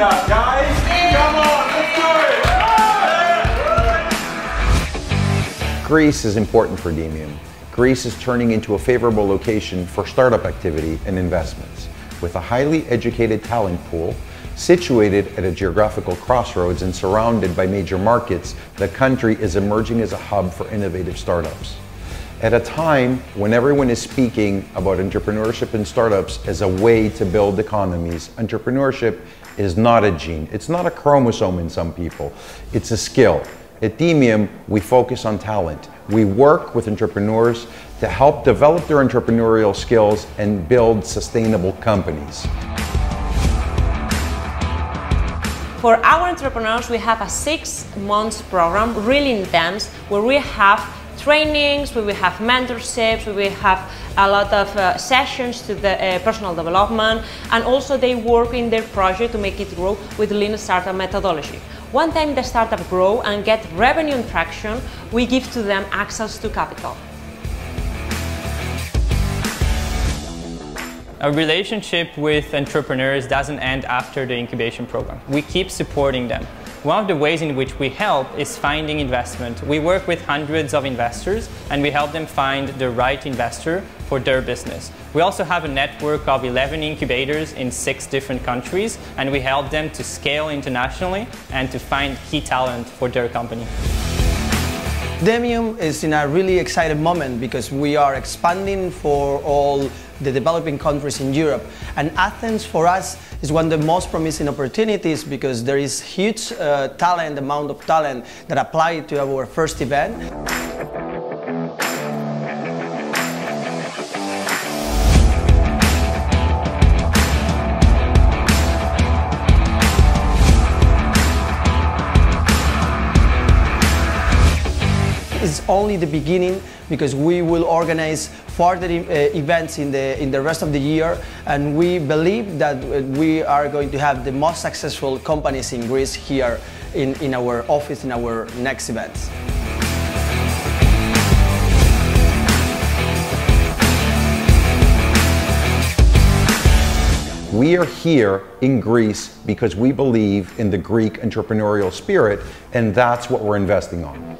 that, guys. Come on, let's do it. Greece is important for Demium. Greece is turning into a favorable location for startup activity and investments. With a highly educated talent pool, situated at a geographical crossroads and surrounded by major markets, the country is emerging as a hub for innovative startups. At a time when everyone is speaking about entrepreneurship and startups as a way to build economies, entrepreneurship is not a gene. It's not a chromosome in some people. It's a skill. At Demium, we focus on talent. We work with entrepreneurs to help develop their entrepreneurial skills and build sustainable companies. For our entrepreneurs, we have a 6-month program, really intense, where we have trainings, where we have mentorships, where we have a lot of sessions to the personal development, and also they work in their project to make it grow with lean startup methodology. One time the startup grow and get revenue and traction, we give to them access to capital. Our relationship with entrepreneurs doesn't end after the incubation program. We keep supporting them. One of the ways in which we help is finding investment. We work with hundreds of investors and we help them find the right investor for their business. We also have a network of 11 incubators in 6 different countries, and we help them to scale internationally and to find key talent for their company. Demium is in a really exciting moment because we are expanding for all the developing countries in Europe, and Athens for us is one of the most promising opportunities because there is huge amount of talent that applied to our first event. It's only the beginning because we will organize further events in the rest of the year, and we believe that we are going to have the most successful companies in Greece here in our office in our next events. We are here in Greece because we believe in the Greek entrepreneurial spirit, and that's what we're investing on.